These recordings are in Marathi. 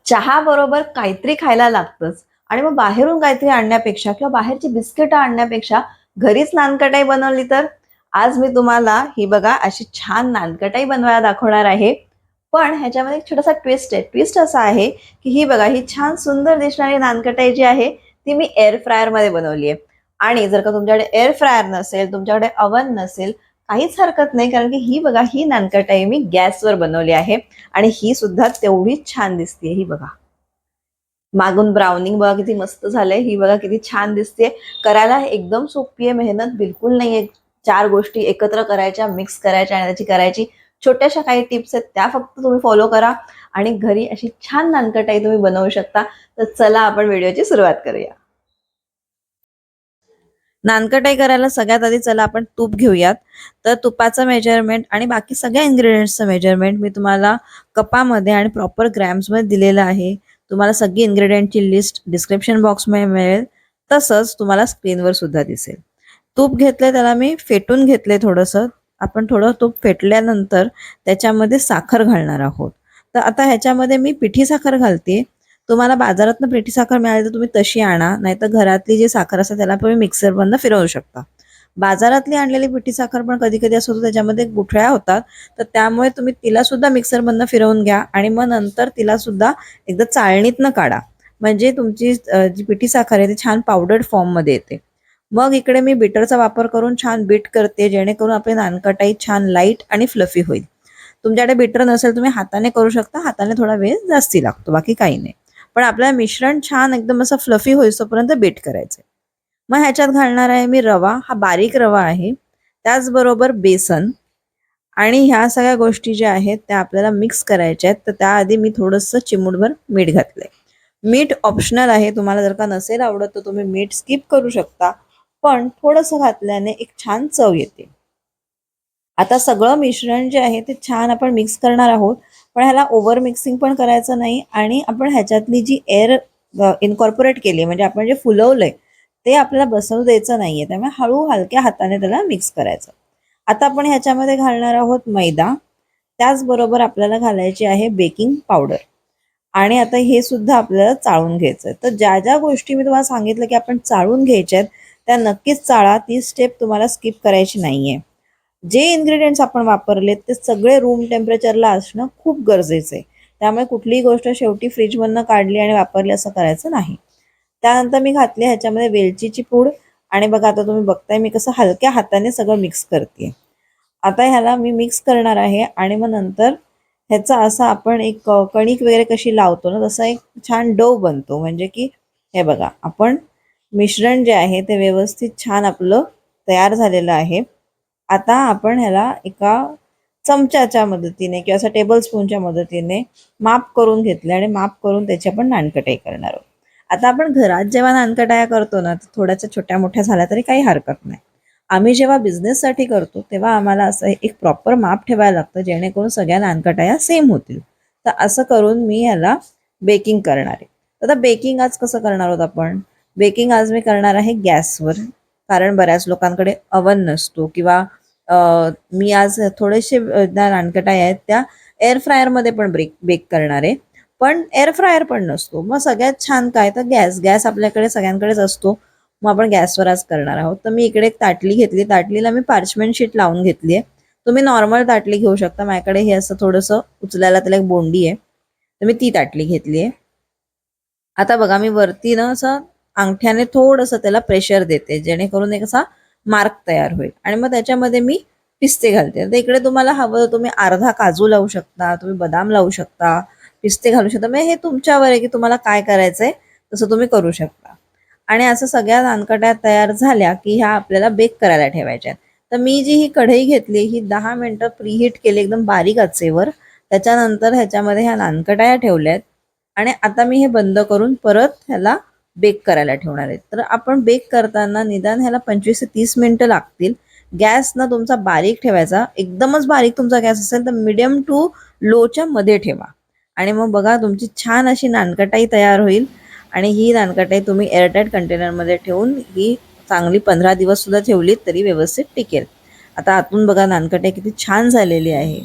चहा बरोबर काहीतरी खायला लागतंच आणि मग बाहेरून काहीतरी आणण्यापेक्षा किंवा बाहेरची बिस्किटं आणण्यापेक्षा घरीच नानकटाई बनवली तर आज मी तुम्हाला ही बघा अशी छान नानकटाई बनवायला दाखवणार आहे. पण ह्याच्यामध्ये एक छोटासा ट्विस्ट आहे. ट्विस्ट असा आहे, की ही बघा ही छान सुंदर दिसणारी नानकटाई जी आहे, ती मी एअर फ्रायरमध्ये बनवली आहे. आणि जर का तुमच्याकडे एअर फ्रायर नसेल, तुमच्याकडे ओव्हन नसेल, काहीच हरकत नाही. कारण की ही बघा ही नानकटाई मी गॅसवर बनवली आहे आणि ही सुद्धा तेवढीच छान दिसते. ही बघा मागून ब्राउनिंग बघा किती मस्त झालंय. ही बघा किती छान दिसते. करायला एकदम सोपी आहे, मेहनत बिलकुल नाहीये. चार गोष्टी एकत्र करायच्या, मिक्स करायच्या आणि त्याची करायची. छोट्याशा काही टिप्स आहेत त्या फक्त तुम्ही फॉलो करा आणि घरी अशी छान नानकटाई तुम्ही बनवू शकता. तर चला आपण व्हिडिओची सुरुवात करूया. नानकटाई करायला सगळ्यात आधी चला आपण तूप घेऊयात. तर तुपाचं मेजरमेंट आणि बाकी सगळ्या इन्ग्रेडियंट्सचं मेजरमेंट मी तुम्हाला कपामध्ये आणि प्रॉपर ग्रॅम्समध्ये दिलेलं आहे. तुम्हाला सगळी इन्ग्रेडियंटची लिस्ट डिस्क्रिप्शन बॉक्समध्ये मिळेल. तसंच तुम्हाला स्क्रीनवर सुद्धा दिसेल. तूप घेतलंय त्याला मी फेटून घेतलंय थोडंसं. आपण थोडं तूप फेटल्यानंतर त्याच्यामध्ये साखर घालणार आहोत. तर आता ह्याच्यामध्ये मी पिठी साखर घालते. तुम्हाला बाजारातनं पिठी साखर मिळाली तर तुम्ही तशी आणा, नाहीतर घरातली जी साखर असते त्याला तुम्ही मिक्सरमधनं फिरवू शकता. बाजारातली आणलेली पिठी साखर पण कधी कधी असं होतं त्याच्यामध्ये गुठळ्या होतात, तर त्यामुळे तुम्ही तिला सुद्धा मिक्सरमधनं फिरवून घ्या आणि मग नंतर तिला सुद्धा एकदा चाळणीतनं काढा. म्हणजे तुमची जी पिठी साखर आहे ती छान पावडर्ड फॉर्ममध्ये येते. मग इकडे मी बीटरचा वापर करून छान बीट करते, जेणेकरून आपली नानकटाई छान लाईट आणि फ्लफी होईल. तुमच्याकडे बीटर नसेल तुम्ही हाताने करू शकता. हाताने थोडा वेळ जास्ती लागतो, बाकी काही नाही. पण आपल्याला मिश्रण छान एकदम असं फ्लफी होईपर्यंत बीट करायचं. मग ह्याच्यात घालणार आहे मी रवा. हा बारीक रवा आहे. त्याचबरोबर बेसन आणि ह्या सगळ्या गोष्टी ज्या आहेत त्या आपल्याला मिक्स करायच्या आहेत. तर त्याआधी मी थोडंसं चिमूटभर मीठ घातलंय. मीठ ऑप्शनल आहे. तुम्हाला जर का नसेल आवडत तर तुम्ही मीठ स्किप करू शकता. पण थोडंसं घातल्याने एक छान चव येते. आता सगळं मिश्रण जे आहे ते छान आपण मिक्स करणार आहोत. पण ह्याला ओव्हर मिक्सिंग पण करायचं नाही आणि आपण ह्याच्यातली जी एअर इनकॉर्पोरेट केली म्हणजे आपण जे फुलवलंय ते आपल्याला बसवू द्यायचं नाहीये. त्यामुळे हळू हलक्या हाताने त्याला मिक्स करायचं. आता आपण ह्याच्यामध्ये घालणार आहोत मैदा. त्याचबरोबर आपल्याला घालायची आहे बेकिंग पावडर आणि आता हे सुद्धा आपल्याला चाळून घ्यायचं आहे. तर ज्या ज्या गोष्टी मी तुम्हाला सांगितलं की आपण चाळून घ्यायच्या आहेत त्या नक्कीच चाळा. ती स्टेप तुम्हाला स्किप करायची नाहीये. जे इन्ग्रेडियंट्स आपण वापरलेत ते सगळे रूम टेम्परेचरला असणं खूप गरजेचं आहे. त्यामुळे कुठलीही गोष्ट शेवटी फ्रीजमधनं काढली आणि वापरली असं करायचं नाही. त्यानंतर मी घातले ह्याच्यामध्ये वेलचीची पूड आणि बघा आता तुम्ही बघताय मी कसं हलक्या हाताने सगळं मिक्स करते. आता ह्याला मी मिक्स करणार आहे आणि मग नंतर ह्याचा असा आपण एक कणिक वगैरे कशी लावतो ना तसा एक छान डो बनतो. म्हणजे की हे बघा आपण मिश्रण जे आहे ते व्यवस्थित छान आपलं तयार झालेलं आहे. आता आपण ह्याला एका चमच्याच्या मदतीने किंवा असं टेबल स्पूनच्या मदतीने माप करून घेतले आणि माप करून त्याची आपण नानकटाई करणार आहोत. आता आपण घरात जेव्हा नानकटाया करतो ना तर थोड्याशा छोट्या मोठ्या झाल्या तरी काही हरकत नाही. आम्ही जेव्हा बिझनेससाठी करतो तेव्हा आम्हाला असं एक प्रॉपर माप ठेवायला लागतं जेणेकरून सगळ्या नानकटाया सेम होतील. तर असं करून मी ह्याला बेकिंग करणार आहे. आता बेकिंग आज कसं करणार आहोत आपण? बेकिंग आज मी करणार आहे गॅसवर. कारण बऱ्याच लोकांकडे ओव्हन नसतो किंवा मी आज थोडेसे नानकटाई आहेत त्या एअर फ्रायरमध्ये पण बेक करणार आहे. पण एअर फ्रायर पण नसतो. मग सगळ्यात छान काय तर गॅस. गॅस आपल्याकडे सगळ्यांकडेच असतो. मग आपण गॅसवर आज करणार आहोत. तर मी इकडे एक ताटली घेतली. ताटलीला मी पार्चमेंट शीट लावून घेतली आहे. तुम्ही नॉर्मल ताटली घेऊ शकता. माझ्याकडे हे असं थोडंसं उचलायला त्याला एक बोंडी आहे, तर मी ती ताटली घेतली आहे. आता बघा मी वरती ना असं अंगठ्याने थोडंसं त्याला प्रेशर देते जेणेकरून एक असा मार्क तयार होईल आणि मग त्याच्यामध्ये मी पिस्ते घालते. तर इकडे तुम्हाला हवं तर तुम्ही अर्धा काजू लावू शकता, तुम्ही बदाम लावू शकता, पिस्ते घालू शकता. म्हणजे हे तुमच्यावर आहे की तुम्हाला काय करायचंय तसं तुम्ही करू शकता. आणि असं सगळ्या नानकट्या तयार झाल्या की ह्या आपल्याला बेक करायला ठेवायच्या आहेत. तर मी जी ही कढई घेतली ही 10 मिनिटं प्रीहीट केली एकदम बारीक आचेवर. त्याच्यानंतर ह्याच्यामध्ये ह्या नानकटाया ठेवल्यात आणि आता मी हे बंद करून परत ह्याला बेक करायला ठेवणार आहे. तर आपण बेक करताना निदान ह्याला 25 ते 30 मिनिटं लागतील. गॅस ना तुमचा बारीक ठेवायचा. एकदमच बारीक तुमचा गॅस असेल तर मिडियम टू लोच्या मध्ये ठेवा आणि मग बघा तुमची छान अशी नानकटाई तयार होईल. आणि ही नानकटाई तुम्ही एअरटाईट कंटेनरमध्ये ठेवून ही चांगली 15 दिवस सुद्धा ठेवलीत तरी व्यवस्थित टिकेल. आता आतून बघा नानकटाई किती छान झालेली आहे.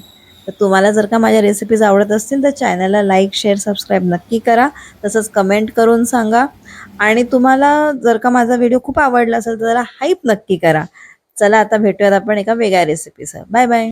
तर तुम्हाला जर का माझ्या रेसिपीज आवडत असतील तर चॅनलला लाईक, शेअर, सबस्क्राईब नक्की करा. तसंच कमेंट करून सांगा आणि तुम्हाला जर का माझा व्हिडिओ खूप आवडला असेल तर त्याला हाईप नक्की करा. चला आता भेटूयात आपण एका वेगळ्या रेसिपीसह. Bye bye.